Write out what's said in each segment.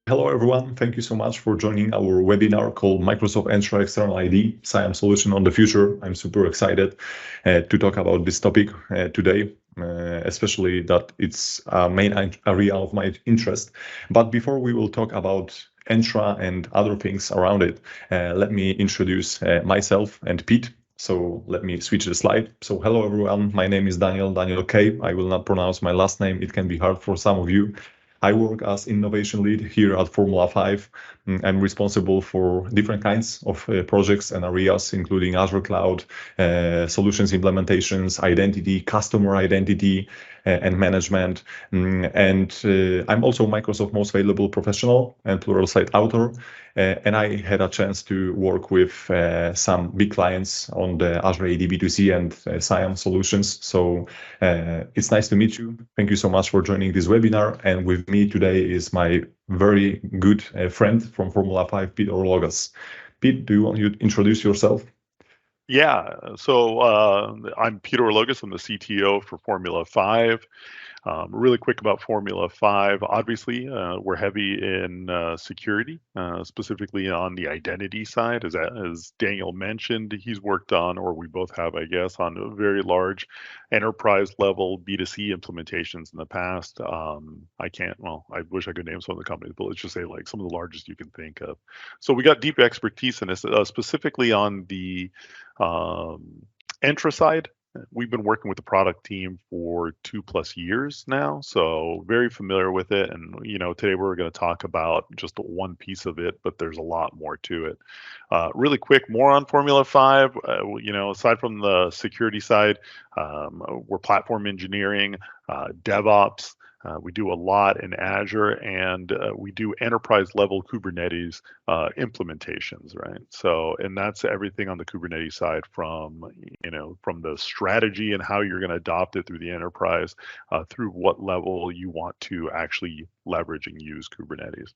Hello, everyone. Thank you so much for joining our webinar called Microsoft Entra External ID, CIAM Solution on the Future. I'm super excited to talk about this topic today, especially that it's a main area of my interest. But before we will talk about Entra and other things around it, let me introduce myself and Pete. So let me switch the slide. So hello, everyone. My name is Daniel K. I will not pronounce my last name. It can be hard for some of you. I work as innovation lead here at Formula 5. I'm responsible for different kinds of projects and areas, including Azure Cloud, solutions implementations, identity, customer identity, and management. And I'm also Microsoft Most Valuable Professional and Pluralsight author. And I had a chance to work with some big clients on the Azure AD B2C and CIAM solutions. So it's nice to meet you. Thank you so much for joining this webinar. And with me today is my very good friend from Formula 5, Pete Orlogas. Pete, do you want to introduce yourself? Yeah, so I'm Peter Orlogas. I'm the CTO for Formula 5. Really quick about Formula 5. Obviously, we're heavy in security, specifically on the identity side. As Daniel mentioned, he's worked on, or we both have, I guess, on very large enterprise level B2C implementations in the past. I wish I could name some of the companies, but let's just say like some of the largest you can think of. So we got deep expertise in this, specifically on the Entra side. We've been working with the product team for 2+ years now, so very familiar with it. And today we're going to talk about just one piece of it, but there's a lot more to it. Really quick, more on Formula 5. Aside from the security side, we're platform engineering, DevOps. We do a lot in Azure, and we do enterprise level Kubernetes implementations, right? So, and that's everything on the Kubernetes side, from the strategy and how you're going to adopt it through the enterprise, through what level you want to actually leverage and use Kubernetes.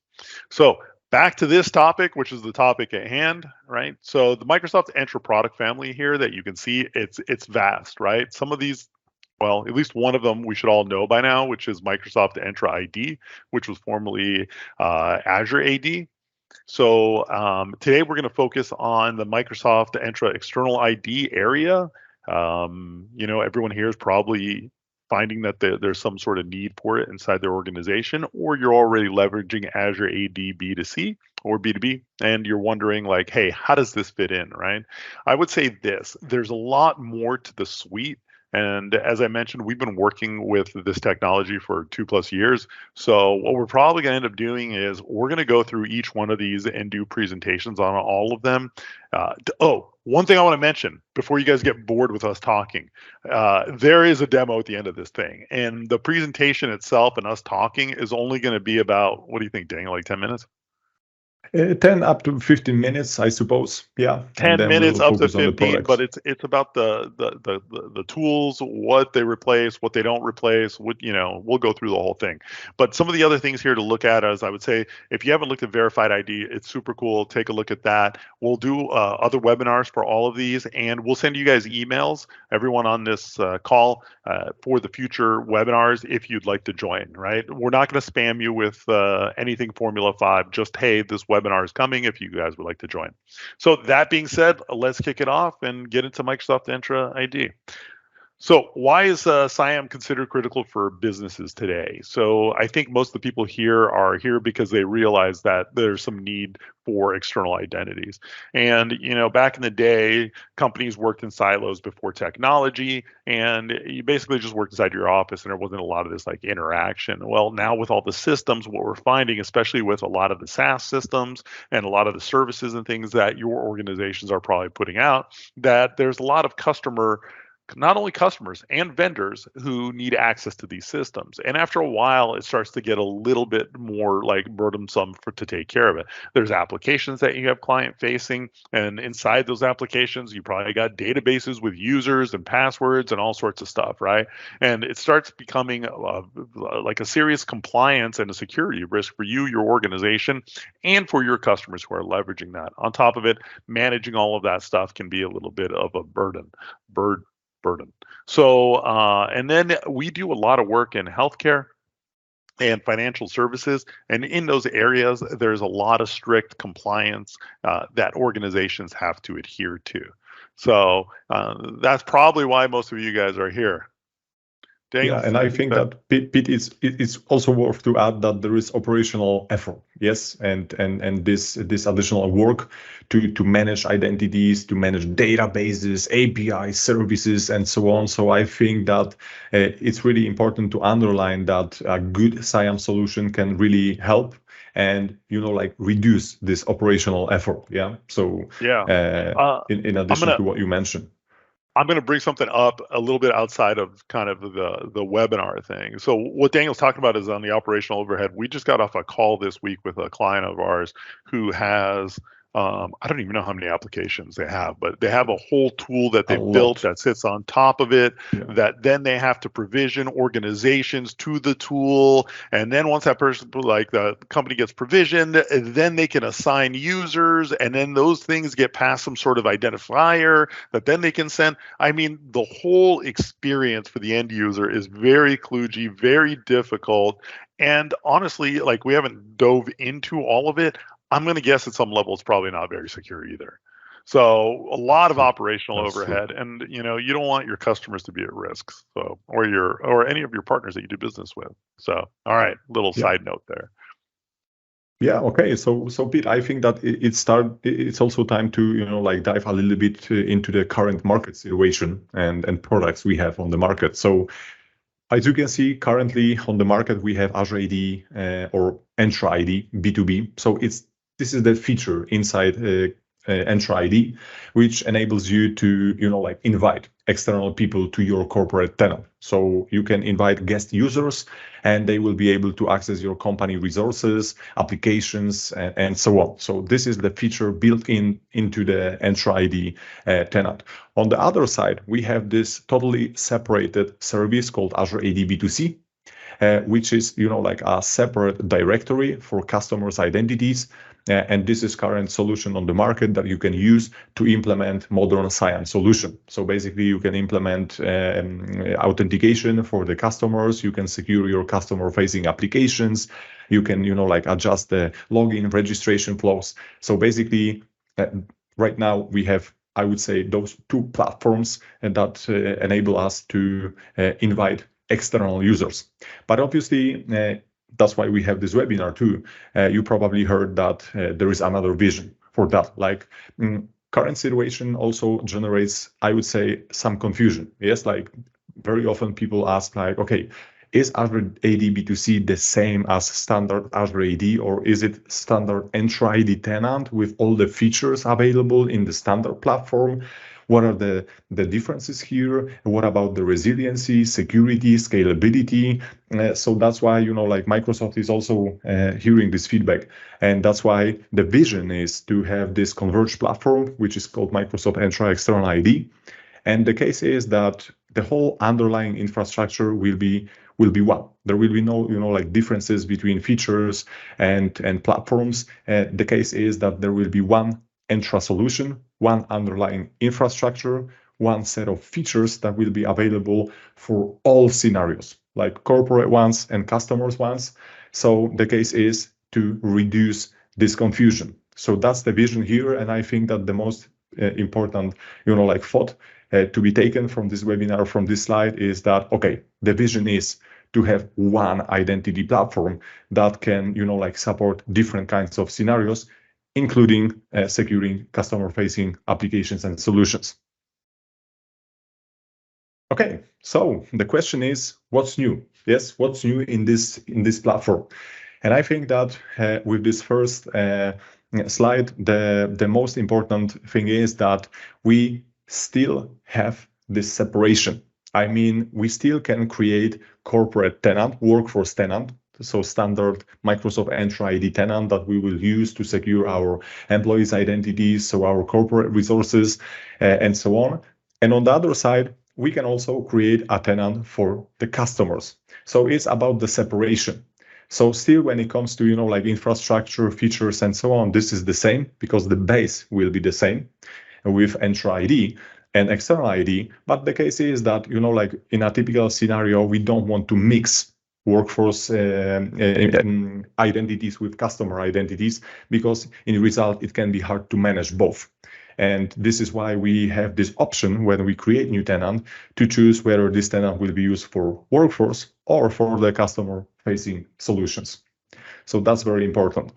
So back to this topic, which is the topic at hand, right? So the Microsoft Entra product family here that you can see, it's vast, right? Some of these, well, at least one of them we should all know by now, which is Microsoft Entra ID, which was formerly Azure AD. So today we're going to focus on the Microsoft Entra External ID area. Everyone here is probably finding that there's some sort of need for it inside their organization, or you're already leveraging Azure AD B2C or B2B, and you're wondering like, hey, how does this fit in, right? I would say this: there's a lot more to the suite. And as I mentioned, we've been working with this technology for 2+ years. So what we're probably going to end up doing is we're going to go through each one of these and do presentations on all of them. One thing I want to mention before you guys get bored with us talking, there is a demo at the end of this thing. And the presentation itself and us talking is only going to be about, what do you think, Daniel, like 10 minutes? 10 up to 15 minutes, I suppose. Yeah. 10 minutes up to 15, but it's about the tools, what they replace, what they don't replace. We'll go through the whole thing. But some of the other things here to look at, as I would say, if you haven't looked at Verified ID, it's super cool. Take a look at that. We'll do other webinars for all of these, and we'll send you guys emails, everyone on this call, for the future webinars if you'd like to join, right? We're not going to spam you with anything Formula 5, just, hey, this webinar is coming if you guys would like to join. So that being said, let's kick it off and get into Microsoft Entra ID. So why is CIAM considered critical for businesses today? So I think most of the people here are here because they realize that there's some need for external identities. And, back in the day, companies worked in silos before technology, and you basically just worked inside your office and there wasn't a lot of this like interaction. Well, now with all the systems, what we're finding, especially with a lot of the SaaS systems and a lot of the services and things that your organizations are probably putting out, that there's a lot of not only customers and vendors who need access to these systems. And after a while, it starts to get a little bit more like burdensome to take care of it. There's applications that you have client facing, and inside those applications, you probably got databases with users and passwords and all sorts of stuff, right? And it starts becoming like a serious compliance and a security risk for you, your organization, and for your customers who are leveraging that. On top of it, managing all of that stuff can be a little bit of a burden. So, and then we do a lot of work in healthcare. and financial services. And in those areas, there's a lot of strict compliance that organizations have to adhere to. So that's probably why most of you guys are here. Yeah, and I think that Pete, it's also worth to add that there is operational effort, yes, and this additional work to manage identities, to manage databases, API services, and so on. So I think that it's really important to underline that a good CIAM solution can really help and like reduce this operational effort. Yeah. So in addition to what you mentioned. I'm going to bring something up a little bit outside of kind of the webinar thing. So what Daniel's talking about is on the operational overhead. We just got off a call this week with a client of ours who has, I don't even know how many applications they have, but they have a whole tool that they built that sits on top of it, that then they have to provision organizations to the tool. And then once that person, like the company gets provisioned, then they can assign users, and then those things get past some sort of identifier that then they can send. I mean, the whole experience for the end user is very kludgy, very difficult. And honestly, like we haven't dove into all of it. I'm going to guess at some level it's probably not very secure either. So a lot of operational overhead, and you don't want your customers to be at risk. So or any of your partners that you do business with. So all right, little side note there. Yeah. Okay. So Pete, I think that it's also time to dive a little bit into the current market situation and products we have on the market. So as you can see, currently on the market we have Azure AD or Entra ID B2B. So this is the feature inside Entra ID, which enables you to invite external people to your corporate tenant. So you can invite guest users, and they will be able to access your company resources, applications, and so on. So this is the feature built into the Entra ID tenant. On the other side, we have this totally separated service called Azure AD B2C, which is like a separate directory for customers' identities. And this is current solution on the market that you can use to implement modern CIAM solution. So basically, you can implement authentication for the customers. You can secure your customer-facing applications. You can adjust the login registration flows. So basically, right now we have, I would say, those two platforms that enable us to invite external users. But obviously, that's why we have this webinar too. You probably heard that there is another vision for that. Like current situation also generates, I would say, some confusion. Yes, like very often people ask like, okay, is Azure AD B2C the same as standard Azure AD, or is it standard Entra ID tenant with all the features available in the standard platform? What are the differences here? What about the resiliency, security, scalability? So that's why, like Microsoft is also hearing this feedback. And that's why the vision is to have this converged platform, which is called Microsoft Entra External ID. And the case is that the whole underlying infrastructure will be one. There will be no, like differences between features and platforms. The case is that there will be one Entra solution, one underlying infrastructure, one set of features that will be available for all scenarios, like corporate ones and customers ones. So the case is to reduce this confusion. So that's the vision here. And I think that the most important, like thought to be taken from this webinar, from this slide, is that, okay, the vision is to have one identity platform that can, like support different kinds of scenarios, including securing customer-facing applications and solutions. Okay, so the question is, what's new? Yes, what's new in this platform? And I think that with this first slide, the most important thing is that we still have this separation. I mean, we still can create corporate tenant, workforce tenant, so standard Microsoft Entra ID tenant that we will use to secure our employees' identities, so our corporate resources, and so on. And on the other side, we can also create a tenant for the customers. So it's about the separation. So still, when it comes to, like infrastructure, features, and so on, this is the same because the base will be the same with Entra ID and external ID. But the case is that, like in a typical scenario, we don't want to mix workforce identities with customer identities, because in result, it can be hard to manage both. And this is why we have this option when we create new tenant to choose whether this tenant will be used for workforce or for the customer facing solutions. So that's very important.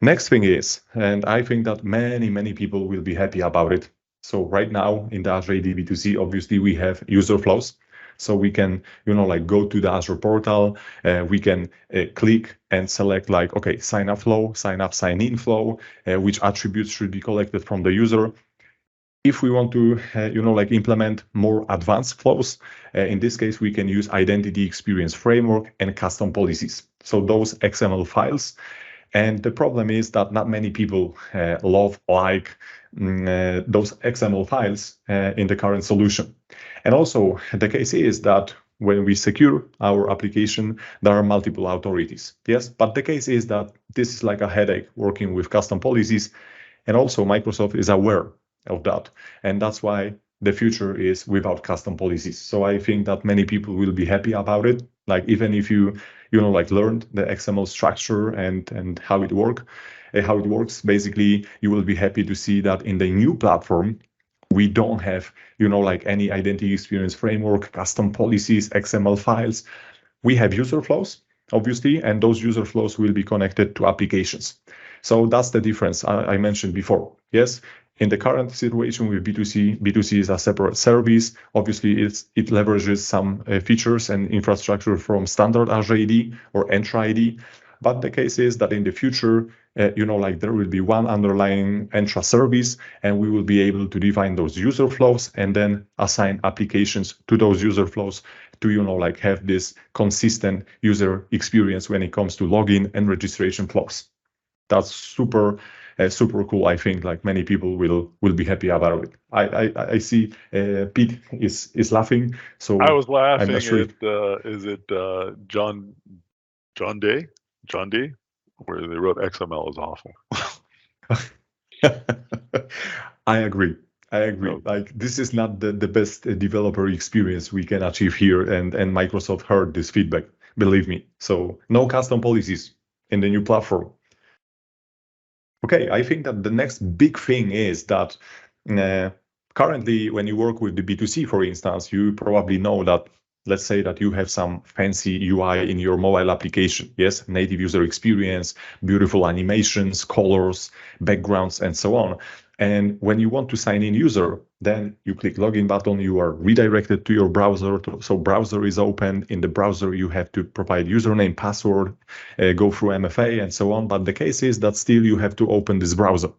Next thing is, and I think that many people will be happy about it. So right now in the Azure AD B2C, obviously we have user flows. So we can, like go to the Azure portal, we can click and select like, okay, sign up flow, sign up, sign in flow, which attributes should be collected from the user. If we want to, like implement more advanced flows, in this case, we can use Identity Experience Framework and custom policies. So those XML files. And the problem is that not many people like those XML files in the current solution. And also the case is that when we secure our application, there are multiple authorities. Yes, but the case is that this is like a headache working with custom policies. And also Microsoft is aware of that. And that's why the future is without custom policies. So I think that many people will be happy about it. Like even if you like learned the XML structure and how it works, basically you will be happy to see that in the new platform, we don't have, like any identity experience framework, custom policies, XML files. We have user flows, obviously, and those user flows will be connected to applications. So that's the difference I mentioned before. Yes, in the current situation with B2C is a separate service. Obviously, it leverages some features and infrastructure from standard Azure AD or Entra ID. But the case is that in the future, like there will be one underlying Entra service, and we will be able to define those user flows and then assign applications to those user flows to, like have this consistent user experience when it comes to login and registration flows. That's super cool. I think like many people will be happy about it. I see Pete is laughing. So I was laughing. I'm not sure. Is it John Day, where they wrote XML is awful. I agree. No. Like this is not the best developer experience we can achieve here, and Microsoft heard this feedback. Believe me. So no custom policies in the new platform. Okay, I think that the next big thing is that currently when you work with the B2C, for instance, you probably know that, let's say that you have some fancy UI in your mobile application. Yes, native user experience, beautiful animations, colors, backgrounds, and so on. And when you want to sign in user, then you click login button, you are redirected to your browser. So browser is open. In the browser, you have to provide username, password, go through MFA and so on. But the case is that still you have to open this browser.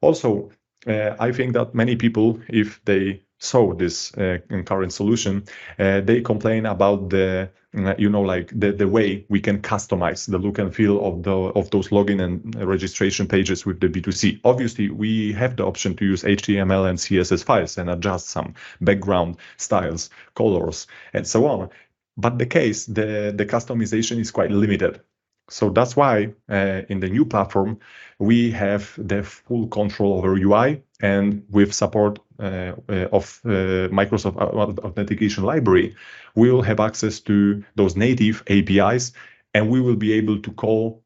Also, I think that many people, if they saw this current solution, they complain about the like the way we can customize the look and feel of those login and registration pages with the B2C. Obviously, we have the option to use HTML and CSS files and adjust some background styles, colors, and so on. But the customization is quite limited. So that's why in the new platform, we have the full control over UI, and with support of Microsoft Authentication Library, we will have access to those native APIs, and we will be able to call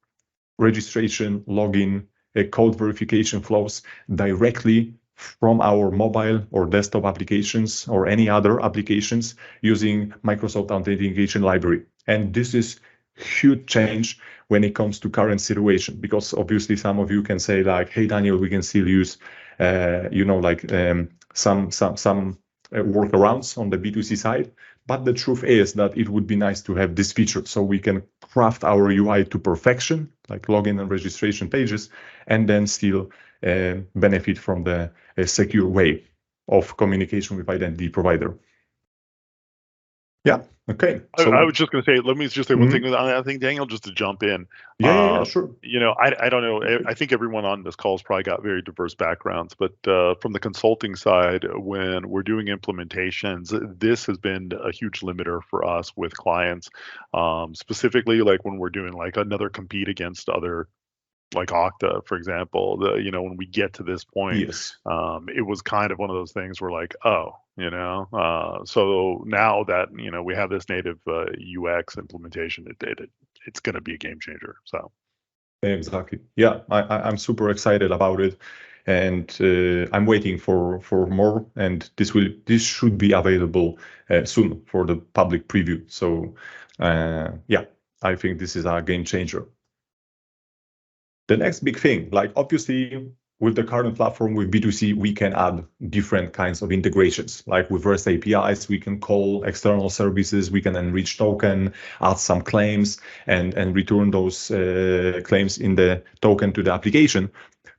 registration, login, code verification flows directly from our mobile or desktop applications or any other applications using Microsoft Authentication Library. And this is huge change when it comes to current situation, because obviously some of you can say like, hey Daniel, we can still use some workarounds on the B2C side, but the truth is that it would be nice to have this feature so we can craft our UI to perfection, like login and registration pages, and then still benefit from the secure way of communication with identity provider. Yeah. Okay. So I was just going to say, let me just say one thing. I think Daniel, just to jump in. Yeah, sure. I don't know. I think everyone on this call has probably got very diverse backgrounds, but from the consulting side, when we're doing implementations, this has been a huge limiter for us with clients, specifically like when we're doing like another compete against other like Okta, for example, when we get to this point, Yes. it was kind of one of those things where like, oh, so now that, we have this native UX implementation, it's going to be a game changer. So. Exactly. Yeah, I'm super excited about it, and I'm waiting for more. And this should be available soon for the public preview. So yeah, I think this is a game changer. The next big thing, like obviously with the current platform with B2C, we can add different kinds of integrations. Like with REST APIs, we can call external services, we can enrich token, add some claims, and return those claims in the token to the application.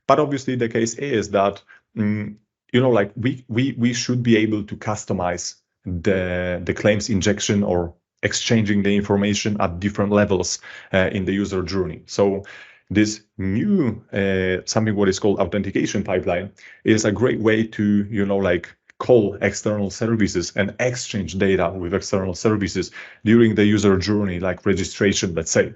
But obviously the case is that like we should be able to customize the claims injection or exchanging the information at different levels in the user journey. So this new something what is called authentication pipeline is a great way to like call external services and exchange data with external services during the user journey, like registration, let's say.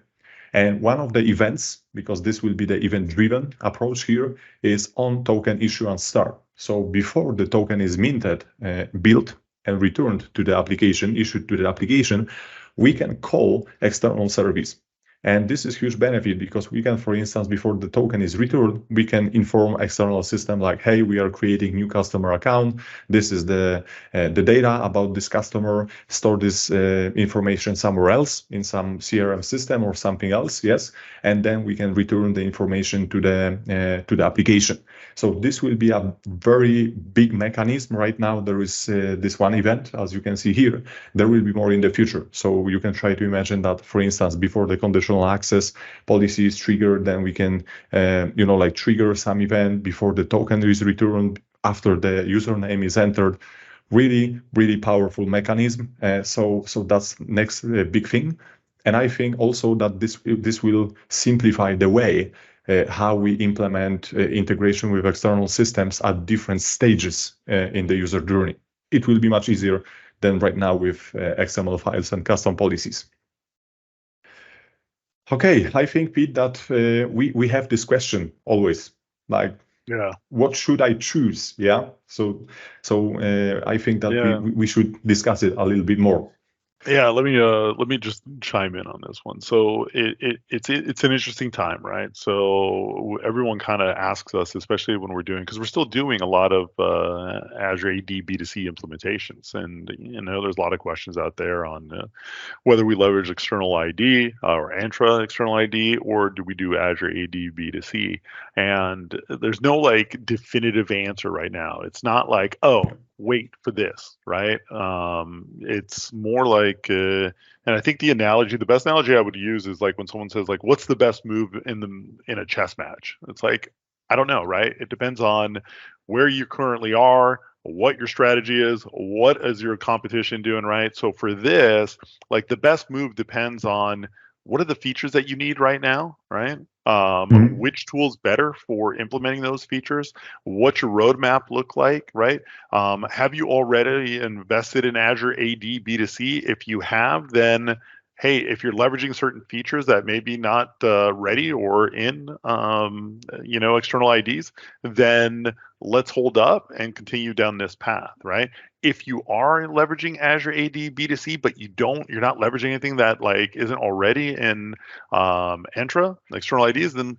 And one of the events, because this will be the event-driven approach here, is on token issuance start. So before the token is minted, built, and returned to the application, issued to the application, we can call external service. And this is huge benefit because we can, for instance, before the token is returned, we can inform external system like, hey, we are creating new customer account. This is the data about this customer. Store this information somewhere else in some CRM system or something else. Yes, and then we can return the information to the application. So this will be a very big mechanism. Right now, there is this one event, as you can see here. There will be more in the future. So you can try to imagine that, for instance, before the conditional access policy is triggered, then we can, like trigger some event before the token is returned, after the username is entered. Really, really powerful mechanism. So that's next big thing. And I think also that this will simplify the way how we implement integration with external systems at different stages in the user journey. It will be much easier than right now with XML files and custom policies. Okay, I think, Pete, that we have this question always, like, Yeah. what should I choose? Yeah. So I think that we should discuss it a little bit more. Yeah, let me just chime in on this one. So it's an interesting time, right? So everyone kind of asks us, especially when we're doing, because we're still doing a lot of Azure AD B2C implementations, and there's a lot of questions out there on whether we leverage external ID or Entra external ID, or do we do Azure AD B2C? And there's no like definitive answer right now. It's not like, oh, wait for this, right? It's more like, and I think the best analogy I would use is like when someone says like, what's the best move in a chess match? It's like, I don't know, right? It depends on where you currently are, what your strategy is, what is your competition doing, right? So for this, like the best move depends on what are the features that you need right now, right? Which tool's better for implementing those features? What's your roadmap look like, right? Have you already invested in Azure AD B2C? If you have, then hey, if you're leveraging certain features that may be not ready or in, external IDs, then let's hold up and continue down this path, right? If you are leveraging Azure AD B2C, but you're not leveraging anything that like isn't already in Entra external IDs, then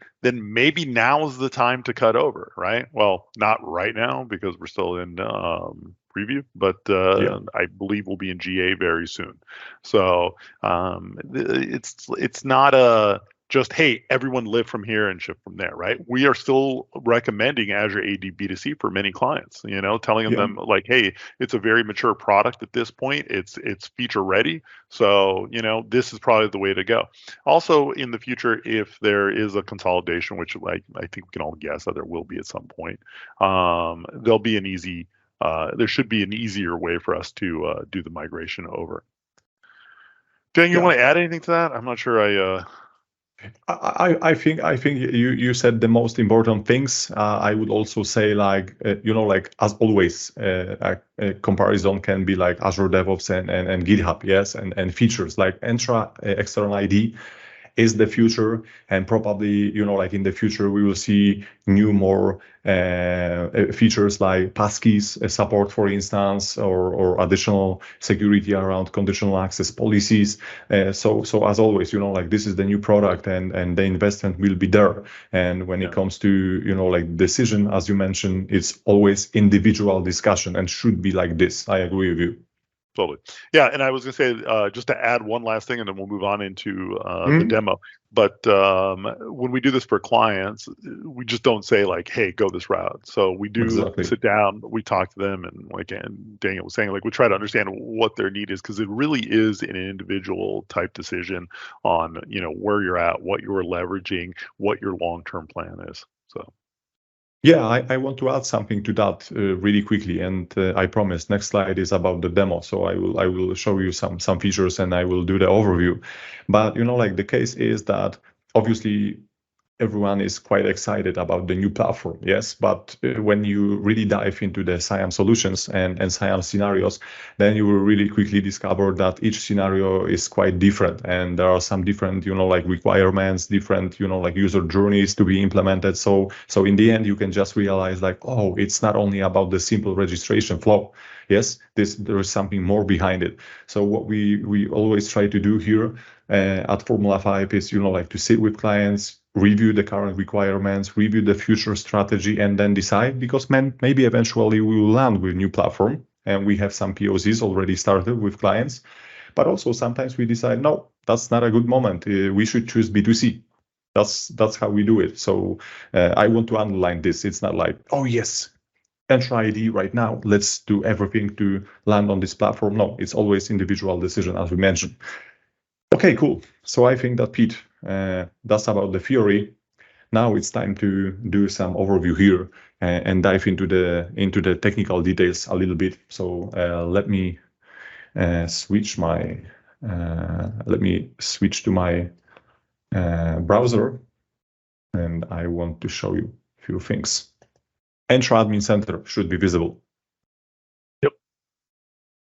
maybe now is the time to cut over, right? Well, not right now because we're still in preview, but I believe we'll be in GA very soon. So it's not just, hey, everyone live from here and ship from there, right? We are still recommending Azure AD B2C for many clients, telling them like, hey, it's a very mature product at this point. It's feature ready. So, this is probably the way to go. Also in the future, if there is a consolidation, which like I think we can all guess that there will be at some point, there'll be there should be an easier way for us to do the migration over. Dan, you want to add anything to that? I'm not sure I think you said the most important things. I would also say like like as always, a comparison can be like Azure DevOps and GitHub, yes, and features like Entra External ID is the future, and probably, you know, like in the future, we will see new, more features like passkeys support, for instance, or additional security around conditional access policies. So as always, you know, like this is the new product, and the investment will be there. And when it comes to, you know, like decision, as you mentioned, it's always individual discussion and should be like this. I agree with you. Totally. Yeah, and I was going to say, just to add one last thing, and then we'll move on into the demo. But when we do this for clients, we just don't say like, "Hey, go this route." So we do sit down, we talk to them, and like Daniel was saying, like we try to understand what their need is, because it really is an individual type decision on, you know, where you're at, what you're leveraging, what your long-term plan is. So. Yeah, I want to add something to that really quickly, and I promise next slide is about the demo. So I will show you some features, and I will do the overview. But you know, like the case is that obviously everyone is quite excited about the new platform, yes. But when you really dive into the CIAM solutions and CIAM scenarios, then you will really quickly discover that each scenario is quite different, and there are some different, you know, like requirements, different, you know, like user journeys to be implemented. So in the end, you can just realize like, oh, it's not only about the simple registration flow. Yes, there is something more behind it. So what we always try to do here at Formula 5 is, you know, like to sit with clients, review the current requirements, review the future strategy, and then decide, because maybe eventually we will land with new platform, and we have some POCs already started with clients. But also sometimes we decide, no, that's not a good moment. We should choose B2C. That's how we do it. So I want to underline this. It's not like, oh yes, Entra ID right now, let's do everything to land on this platform. No, it's always individual decision, as we mentioned. Okay, cool. So I think that, Pete, that's about the theory. Now it's time to do some overview here and dive into the technical details a little bit. So let me switch to my browser, and I want to show you a few things. Entra Admin Center should be visible. Yep.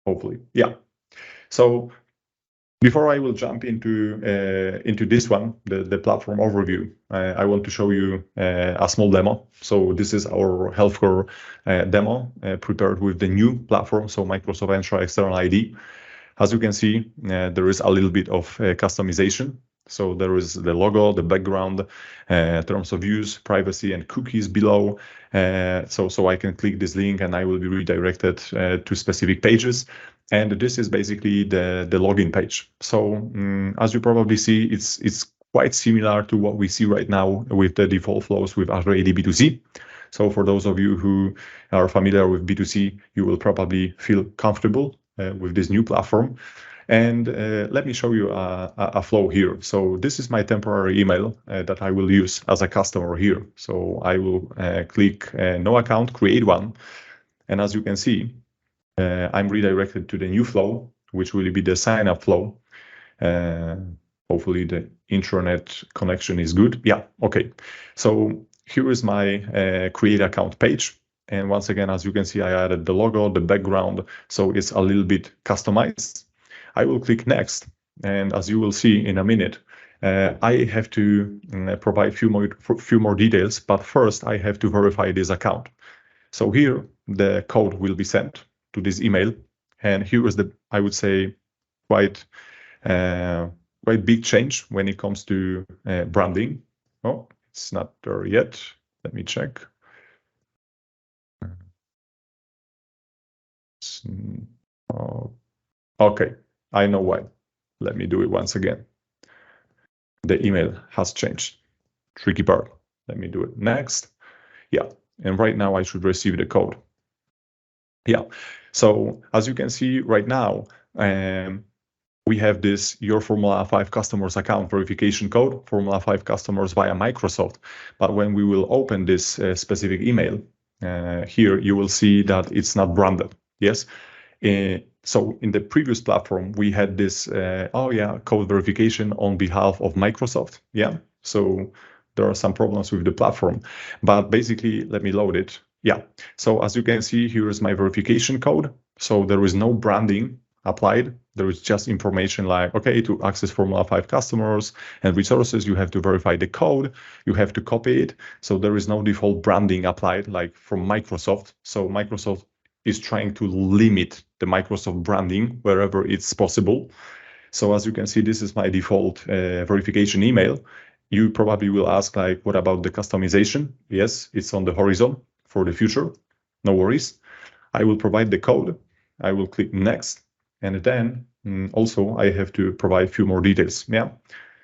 Hopefully, yeah. So before I will jump into this one, the platform overview, I want to show you a small demo. So this is our healthcare demo prepared with the new platform, so Microsoft Entra External ID. As you can see, there is a little bit of customization. So there is the logo, the background, terms of use, privacy, and cookies below. So I can click this link and I will be redirected to specific pages. And this is basically the login page. So as you probably see, it's quite similar to what we see right now with the default flows with Azure AD B2C. So for those of you who are familiar with B2C, you will probably feel comfortable with this new platform. And let me show you a flow here. So this is my temporary email that I will use as a customer here. So I will click no account, create one. And as you can see, I'm redirected to the new flow, which will be the sign up flow. Hopefully the internet connection is good. Yeah, okay. So here is my create account page. And once again, as you can see, I added the logo, the background, so it's a little bit customized. I will click next, and as you will see in a minute, I have to provide few more details, but first I have to verify this account. So here the code will be sent to this email, and here is the, I would say, quite big change when it comes to branding. Oh, it's not there yet. Let me check. Okay, I know why. Let me do it once again. The email has changed. Tricky part. Let me do it next. Yeah, and right now I should receive the code. Yeah, so as you can see right now, we have this your Formula 5 customers account verification code, Formula 5 customers via Microsoft. But when we will open this specific email, here you will see that it's not branded. Yes. So in the previous platform, we had this, code verification on behalf of Microsoft. Yeah. So there are some problems with the platform, but basically, let me load it. Yeah. So as you can see, here is my verification code. So there is no branding applied. There is just information like, okay, to access Formula 5 customers and resources, you have to verify the code, you have to copy it. So there is no default branding applied like from Microsoft. So Microsoft is trying to limit the Microsoft branding wherever it's possible. So as you can see, this is my default verification email. You probably will ask, like, what about the customization? Yes, it's on the horizon for the future. No worries. I will provide the code. I will click next. And then also I have to provide a few more details. Yeah.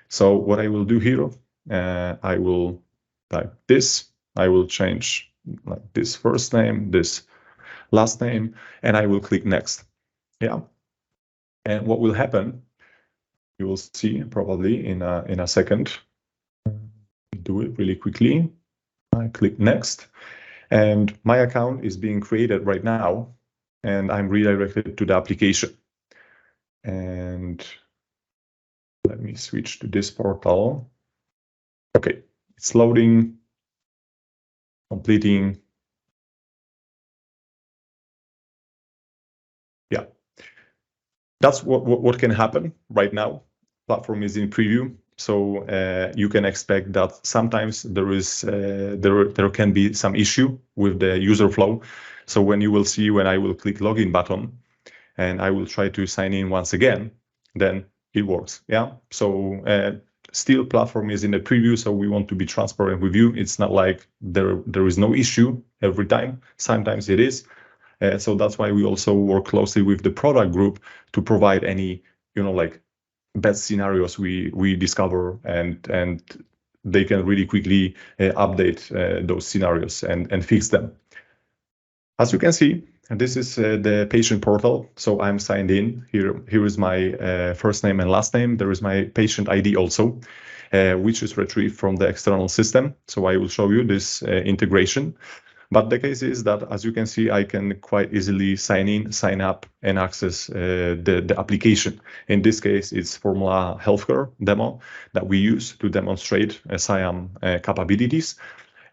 So what I will do here, I will type this. I will change like this first name, this last name, and I will click next. Yeah. And what will happen, you will see probably in a second. Do it really quickly. I click next, and my account is being created right now, and I'm redirected to the application. And let me switch to this portal. Okay, it's loading, completing. Yeah, that's what can happen right now. Platform is in preview, so you can expect that sometimes there can be some issue with the user flow. So when you will see when I will click login button and I will try to sign in once again, then it works. Yeah. So still platform is in the preview, so we want to be transparent with you. It's not like there is no issue every time. Sometimes it is. So that's why we also work closely with the product group to provide any, like bad scenarios we discover, and they can really quickly update those scenarios and fix them. As you can see, this is the patient portal. So I'm signed in here. Here is my first name and last name. There is my patient ID also, which is retrieved from the external system. So I will show you this integration. But the case is that, as you can see, I can quite easily sign in, sign up, and access the application. In this case, it's Formula Healthcare demo that we use to demonstrate CIAM capabilities.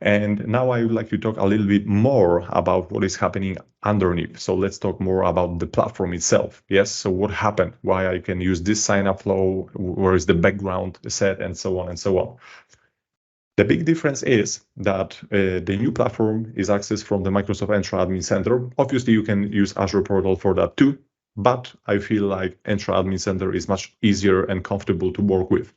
And now I would like to talk a little bit more about what is happening underneath. So let's talk more about the platform itself. Yes, so what happened, why I can use this sign-up flow, where is the background set, and so on and so on. The big difference is that the new platform is accessed from the Microsoft Entra Admin Center. Obviously, you can use Azure Portal for that too, but I feel like Entra Admin Center is much easier and comfortable to work with.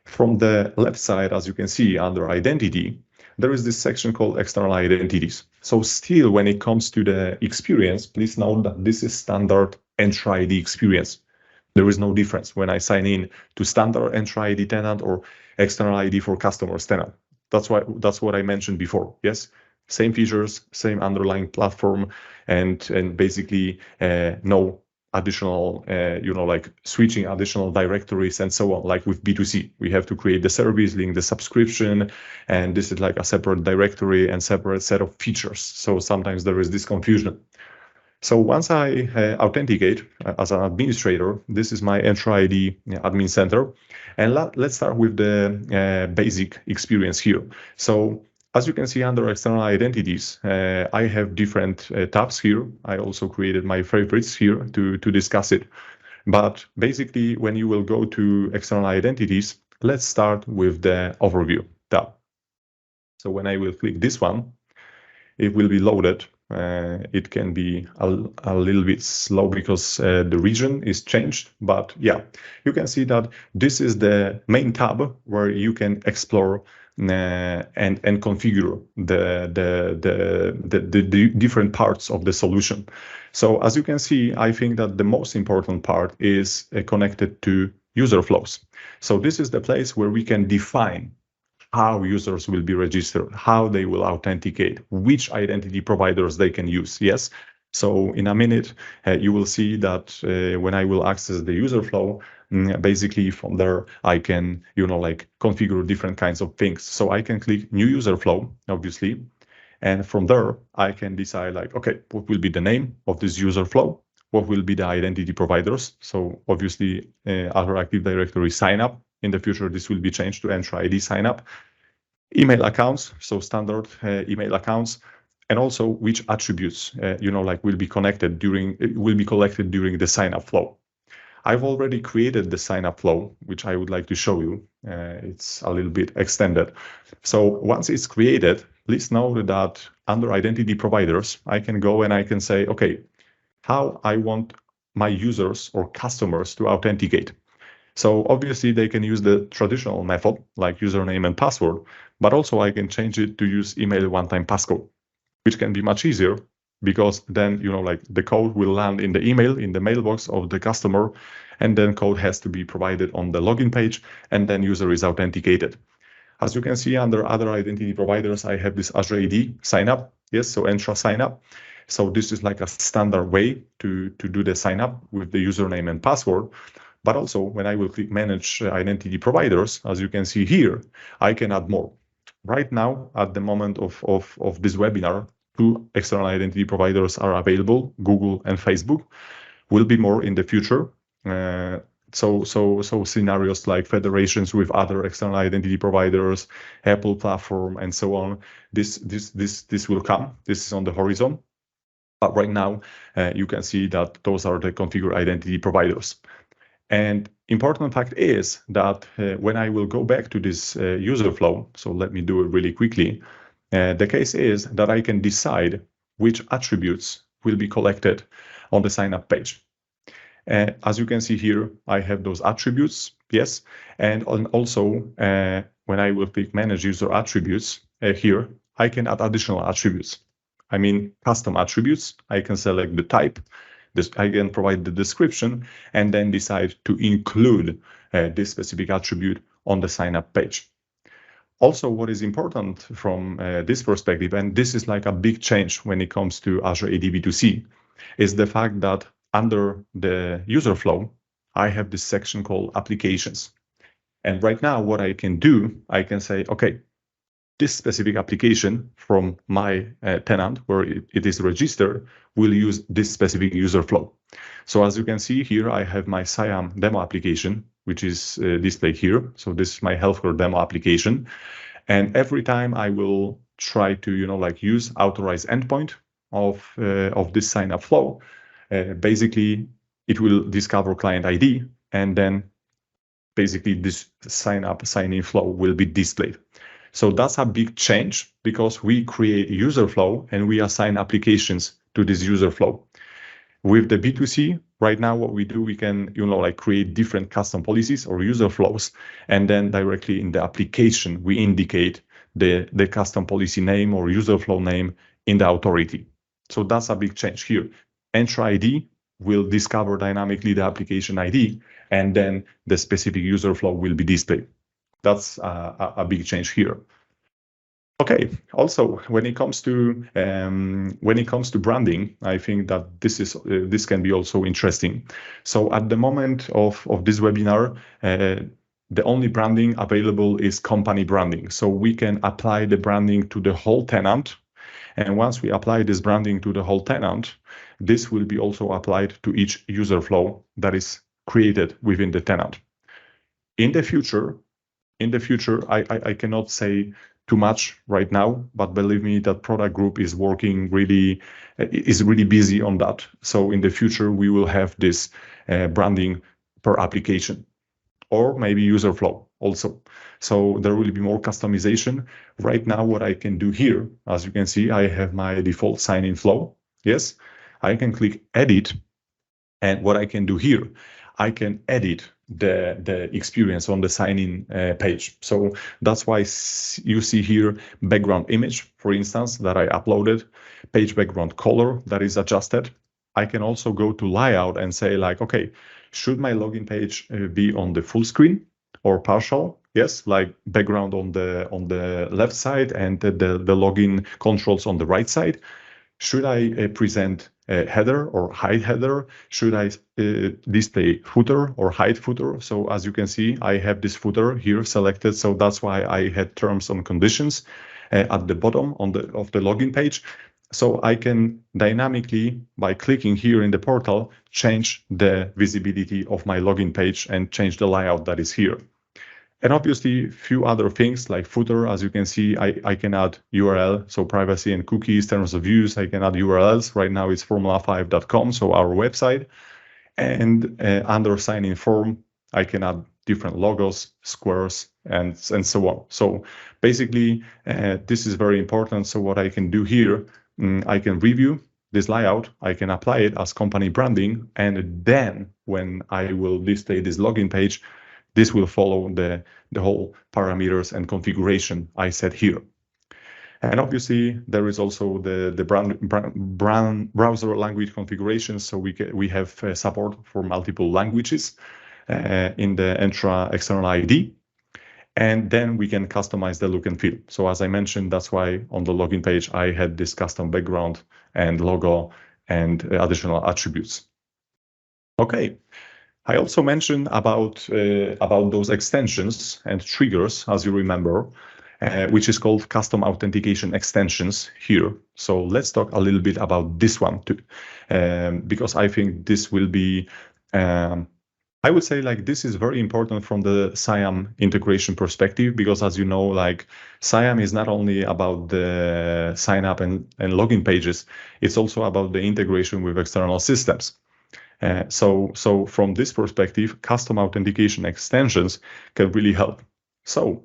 From the left side, as you can see under identity, there is this section called external identities. So still, when it comes to the experience, please note that this is standard Entra ID experience. There is no difference when I sign in to standard Entra ID tenant or external ID for customers tenant. That's what I mentioned before. Yes, same features, same underlying platform, and basically no additional, like switching additional directories and so on. Like with B2C, we have to create the service, link the subscription, and this is like a separate directory and separate set of features. So sometimes there is this confusion. So once I authenticate as an administrator, this is my Entra ID admin center. And let's start with the basic experience here. So as you can see under external identities, I have different tabs here. I also created my favorites here to discuss it. But basically, when you will go to external identities, let's start with the overview tab. So when I will click this one, it will be loaded. It can be a little bit slow because the region is changed, but yeah, you can see that this is the main tab where you can explore and configure the different parts of the solution. So as you can see, I think that the most important part is connected to user flows. So this is the place where we can define how users will be registered, how they will authenticate, which identity providers they can use. Yes. So in a minute, you will see that when I will access the user flow, basically from there, I can, like configure different kinds of things. So I can click new user flow, obviously. And from there, I can decide like, okay, what will be the name of this user flow? What will be the identity providers? So obviously, Azure Active Directory sign up. In the future, this will be changed to Entra ID sign up. Email accounts, so standard email accounts, and also which attributes, will be collected during the sign up flow. I've already created the sign-up flow, which I would like to show you. It's a little bit extended. So once it's created, please know that under identity providers, I can go and I can say, okay, how I want my users or customers to authenticate. So obviously they can use the traditional method like username and password, but also I can change it to use email one-time passcode, which can be much easier because then, like the code will land in the email, in the mailbox of the customer, and then code has to be provided on the login page, and then user is authenticated. As you can see under other identity providers, I have this Azure AD sign up. Yes, so Entra sign up. So this is like a standard way to do the sign up with the username and password. But also when I will click manage identity providers, as you can see here, I can add more. Right now, at the moment of this webinar, 2 external identity providers are available, Google and Facebook. Will be more in the future. So scenarios like federations with other external identity providers, Apple platform, and so on. This will come. This is on the horizon. But right now, you can see that those are the configured identity providers. And important fact is that when I will go back to this user flow, so let me do it really quickly, the case is that I can decide which attributes will be collected on the sign up page. As you can see here, I have those attributes, yes. And also, when I will click manage user attributes here, I can add additional attributes. I mean, custom attributes. I can select the type. I can provide the description and then decide to include this specific attribute on the sign up page. Also, what is important from this perspective, and this is like a big change when it comes to Azure AD B2C, is the fact that under the user flow, I have this section called applications. And right now, what I can do, I can say, okay, this specific application from my tenant where it is registered will use this specific user flow. So as you can see here, I have my CIAM demo application, which is displayed here. So this is my healthcare demo application. And every time I will try to, use authorized endpoint of this sign up flow, basically it will discover client ID, and then basically this sign in flow will be displayed. So that's a big change because we create user flow and we assign applications to this user flow. With the B2C, right now what we do, we can, create different custom policies or user flows, and then directly in the application, we indicate the custom policy name or user flow name in the authority. So that's a big change here. Entra ID will discover dynamically the application ID, and then the specific user flow will be displayed. That's a big change here. Okay. Also, when it comes to branding, I think that this can be also interesting. So at the moment of this webinar, the only branding available is company branding. So we can apply the branding to the whole tenant. And once we apply this branding to the whole tenant, this will be also applied to each user flow that is created within the tenant. In the future, I cannot say too much right now, but believe me, that product group is working really busy on that. So in the future, we will have this branding per application, or maybe user flow also. So there will be more customization. Right now, what I can do here, as you can see, I have my default sign-in flow. Yes, I can click edit. And what I can do here, I can edit the experience on the sign-in page. So that's why you see here background image, for instance, that I uploaded, page background color that is adjusted. I can also go to layout and say like, okay, should my login page be on the full screen or partial? Yes, like background on the left side and the login controls on the right side. Should I present a header or hide header? Should I display footer or hide footer? So as you can see, I have this footer here selected. So that's why I had terms and conditions at the bottom of the login page. So I can dynamically, by clicking here in the portal, change the visibility of my login page and change the layout that is here. And obviously, a few other things like footer, as you can see, I can add URL, so privacy and cookies, terms of use, I can add URLs. Right now it's formula5.com, so our website. And under sign-in form, I can add different logos, squares, and so on. So basically, this is very important. So what I can do here, I can review this layout, I can apply it as company branding, and then when I will display this login page, this will follow the whole parameters and configuration I set here. And obviously, there is also the browser language configuration. So we have support for multiple languages in the Entra External ID. And then we can customize the look and feel. So as I mentioned, that's why on the login page, I had this custom background and logo and additional attributes. Okay. I also mentioned about those extensions and triggers, as you remember, which is called custom authentication extensions here. So let's talk a little bit about this one too, because I think this will be, I would say like this is very important from the CIAM integration perspective, because as you know, like CIAM is not only about the sign up and login pages, it's also about the integration with external systems. So from this perspective, custom authentication extensions can really help. So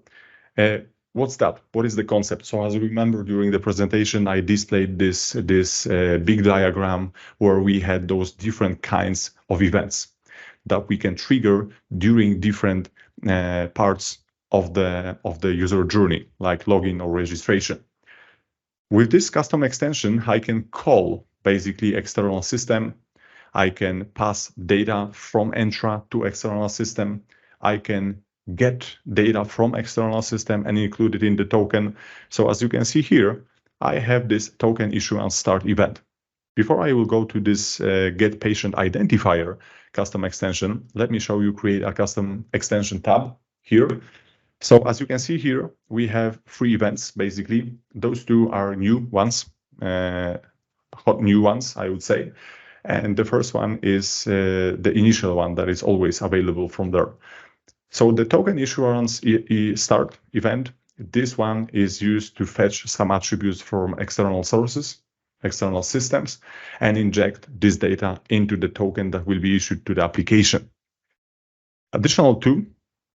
what's that? What is the concept? So as you remember during the presentation, I displayed this big diagram where we had those different kinds of events that we can trigger during different parts of the user journey, like login or registration. With this custom extension, I can call basically external system. I can pass data from Entra to external system. I can get data from external system and include it in the token. So as you can see here, I have this token issuance start event. Before I will go to this get patient identifier custom extension, let me show you create a custom extension tab here. So as you can see here, we have 3 events basically. Those 2 are new ones, hot new ones, I would say. And the first one is the initial one that is always available from there. So the token issuance start event, this one is used to fetch some attributes from external sources, external systems, and inject this data into the token that will be issued to the application. Additional 2,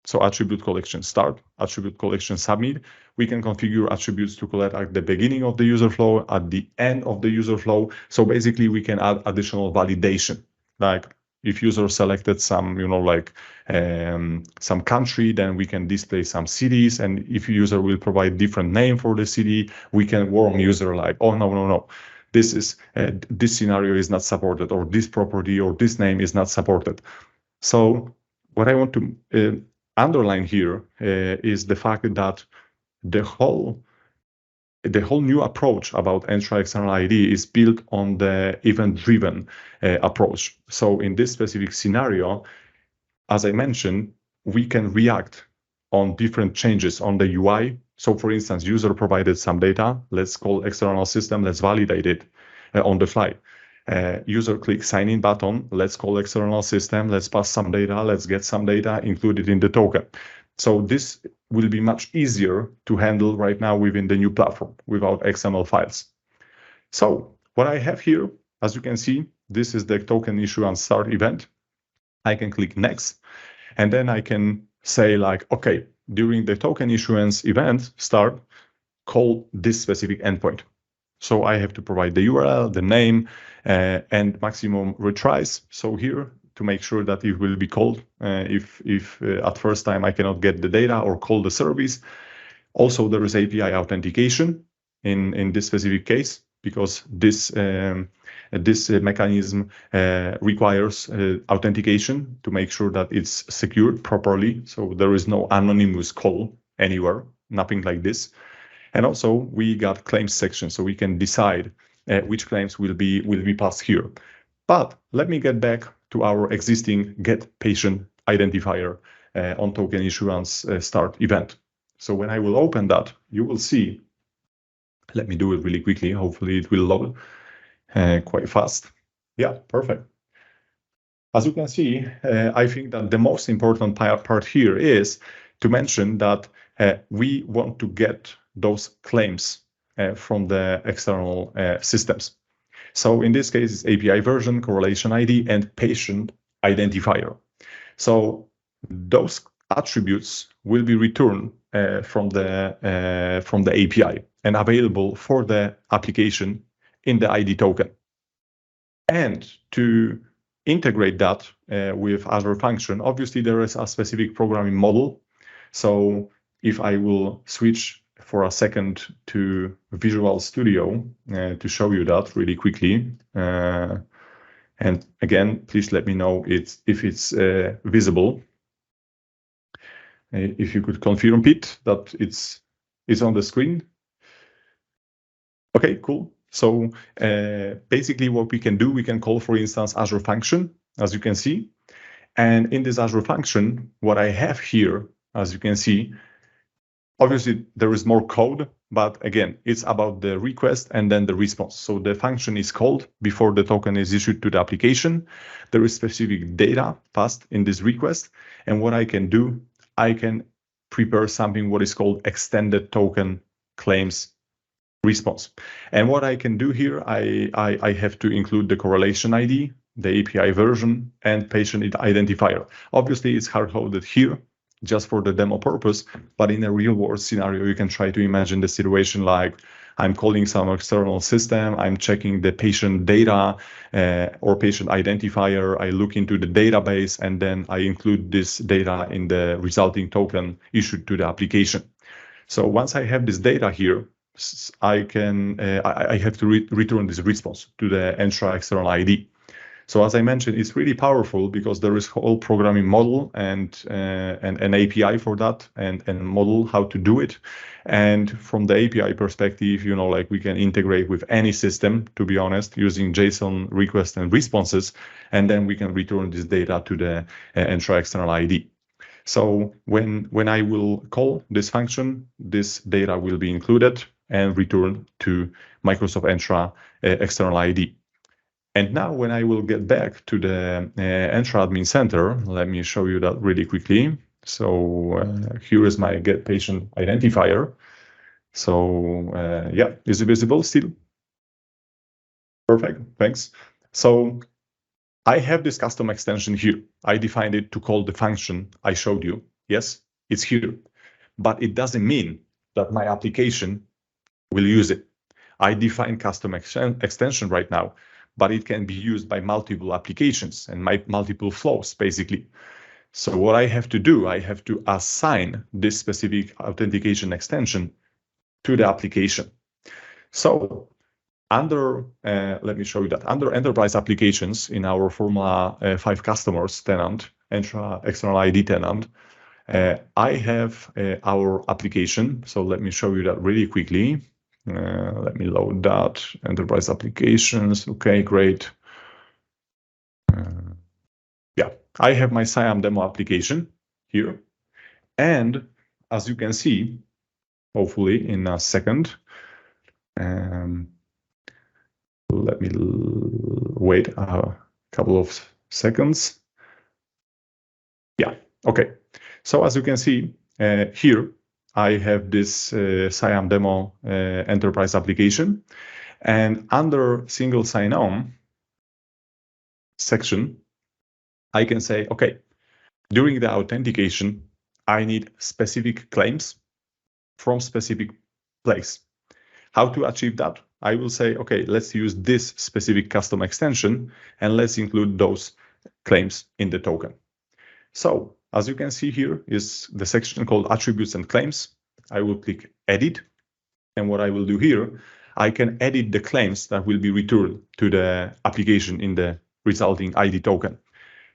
so attribute collection start, attribute collection submit, we can configure attributes to collect at the beginning of the user flow, at the end of the user flow. So basically we can add additional validation. Like if user selected some, some country, then we can display some cities. And if user will provide different name for the city, we can warn user like, oh, no. This scenario is not supported, or this property or this name is not supported. So what I want to underline here is the fact that the whole new approach about Entra External ID is built on the event-driven approach. So in this specific scenario, as I mentioned, we can react on different changes on the UI. So for instance, user provided some data, let's call external system, let's validate it on the fly. User click sign in button, let's call external system, let's pass some data, let's get some data included in the token. So this will be much easier to handle right now within the new platform without XML files. So what I have here, as you can see, this is the token issuance start event. I can click next, and then I can say like, okay, during the token issuance event start, call this specific endpoint. So I have to provide the URL, the name, and maximum retries. So here, to make sure that it will be called if at first time I cannot get the data or call the service. Also, there is API authentication in this specific case, because this mechanism requires authentication to make sure that it's secured properly. So there is no anonymous call anywhere, nothing like this. And also we got claims section, so we can decide which claims will be passed here. But let me get back to our existing get patient identifier on token issuance start event. So when I will open that, you will see, let me do it really quickly. Hopefully it will load quite fast. Yeah, perfect. As you can see, I think that the most important part here is to mention that we want to get those claims from the external systems. So in this case, it's API version, correlation ID, and patient identifier. So those attributes will be returned from the API and available for the application in the ID token. And to integrate that with Azure Function, obviously there is a specific programming model. So if I will switch for a second to Visual Studio to show you that really quickly. And again, please let me know if it's visible. If you could confirm it that it's on the screen. Okay, cool. So basically what we can do, we can call, for instance, Azure Function, as you can see. And in this Azure Function, what I have here, as you can see, obviously there is more code, but again, it's about the request and then the response. So the function is called before the token is issued to the application. There is specific data passed in this request. And what I can do, I can prepare something what is called extended token claims response. And what I can do here, I have to include the correlation ID, the API version, and patient identifier. Obviously, it's hard-coded here just for the demo purpose, but in a real-world scenario, you can try to imagine the situation like I'm calling some external system, I'm checking the patient data or patient identifier, I look into the database, and then I include this data in the resulting token issued to the application. So once I have this data here, I have to return this response to the Entra External ID. So as I mentioned, it's really powerful because there is a whole programming model and an API for that and model how to do it. And from the API perspective, you know, like we can integrate with any system, to be honest, using JSON requests and responses, and then we can return this data to the Entra External ID. So when I will call this function, this data will be included and returned to Microsoft Entra External ID. And now when I will get back to the Entra Admin Center, let me show you that really quickly. So here is my get patient identifier. So yeah, is it visible still? Perfect, thanks. So I have this custom extension here. I defined it to call the function I showed you. Yes, it's here, but it doesn't mean that my application will use it. I define custom extension right now, but it can be used by multiple applications and multiple flows, basically. So what I have to do, I have to assign this specific authentication extension to the application. So under, let me show you that, under enterprise applications in our Formula 5 customers tenant, Entra External ID tenant, I have our application. So let me show you that really quickly. Let me load that, enterprise applications. Okay, great. Yeah, I have my CIAM demo application here. And as you can see, hopefully in a second, let me wait a couple of seconds. Yeah, okay. So as you can see here, I have this CIAM demo enterprise application, and under single sign-on section, I can say, okay, during the authentication, I need specific claims from specific place. How to achieve that? I will say, okay, let's use this specific custom extension and let's include those claims in the token. So as you can see here is the section called attributes and claims. I will click edit. And what I will do here, I can edit the claims that will be returned to the application in the resulting ID token.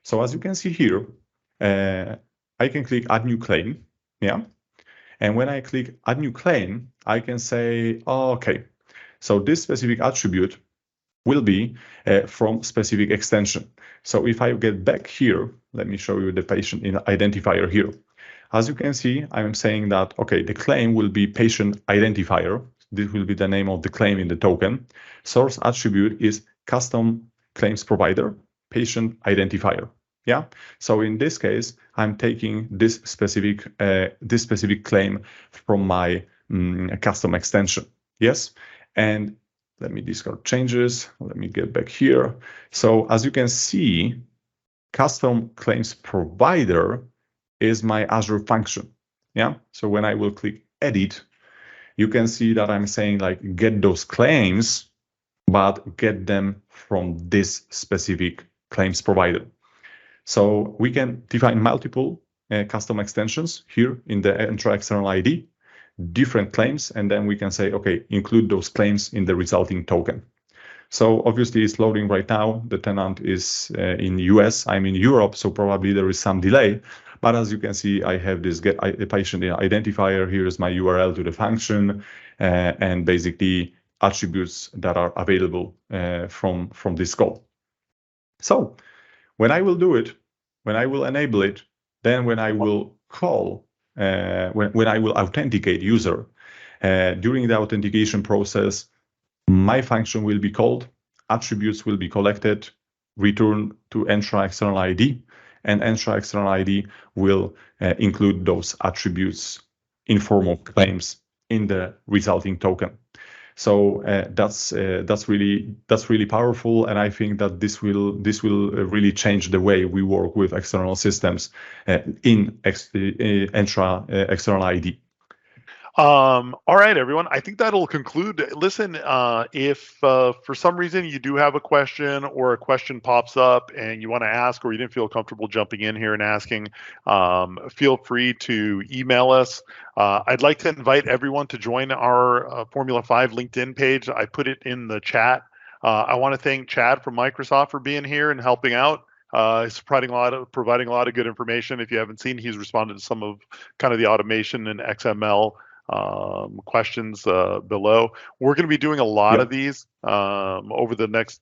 So as you can see here, I can click add new claim. Yeah. And when I click add new claim, I can say, oh, okay, so this specific attribute will be from specific extension. So if I get back here, let me show you the patient identifier here. As you can see, I'm saying that, okay, the claim will be patient identifier. This will be the name of the claim in the token. Source attribute is custom claims provider, patient identifier. Yeah. So in this case, I'm taking this specific claim from my custom extension. Yes. And let me discard changes. Let me get back here. So as you can see, custom claims provider is my Azure function. Yeah. So when I will click edit, you can see that I'm saying like get those claims, but get them from this specific claims provider. So we can define multiple custom extensions here in the Entra External ID, different claims, and then we can say, okay, include those claims in the resulting token. So obviously it's loading right now. The tenant is in US, I'm in Europe, so probably there is some delay. But as you can see, I have this get patient identifier. Here is my URL to the function and basically attributes that are available from this call. So when I will do it, when I will enable it, then when I will call, when I will authenticate user, during the authentication process, my function will be called, attributes will be collected, returned to Entra External ID, and Entra External ID will include those attributes in form of claims in the resulting token. So that's really powerful, and I think that this will really change the way we work with external systems in Entra External ID. All right, everyone. I think that'll conclude. Listen, if for some reason you do have a question or a question pops up and you want to ask, or you didn't feel comfortable jumping in here and asking, feel free to email us. I'd like to invite everyone to join our Formula 5 LinkedIn page. I put it in the chat. I want to thank Chad from Microsoft for being here and helping out. He's providing a lot of good information. If you haven't seen, he's responded to some of kind of the automation and XML questions below. We're going to be doing a lot of these over the next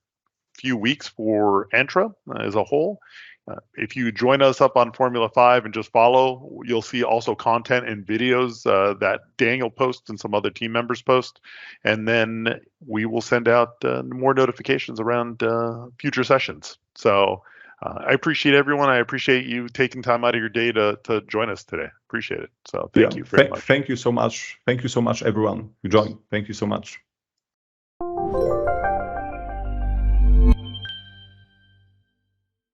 few weeks for Entra as a whole. If you join us up on Formula 5 and just follow, you'll see also content and videos that Daniel posts and some other team members post. And then we will send out more notifications around future sessions. So I appreciate everyone. I appreciate you taking time out of your day to join us today. Appreciate it. So thank you very much. Thank you so much. Thank you so much, everyone who joined. Thank you so much.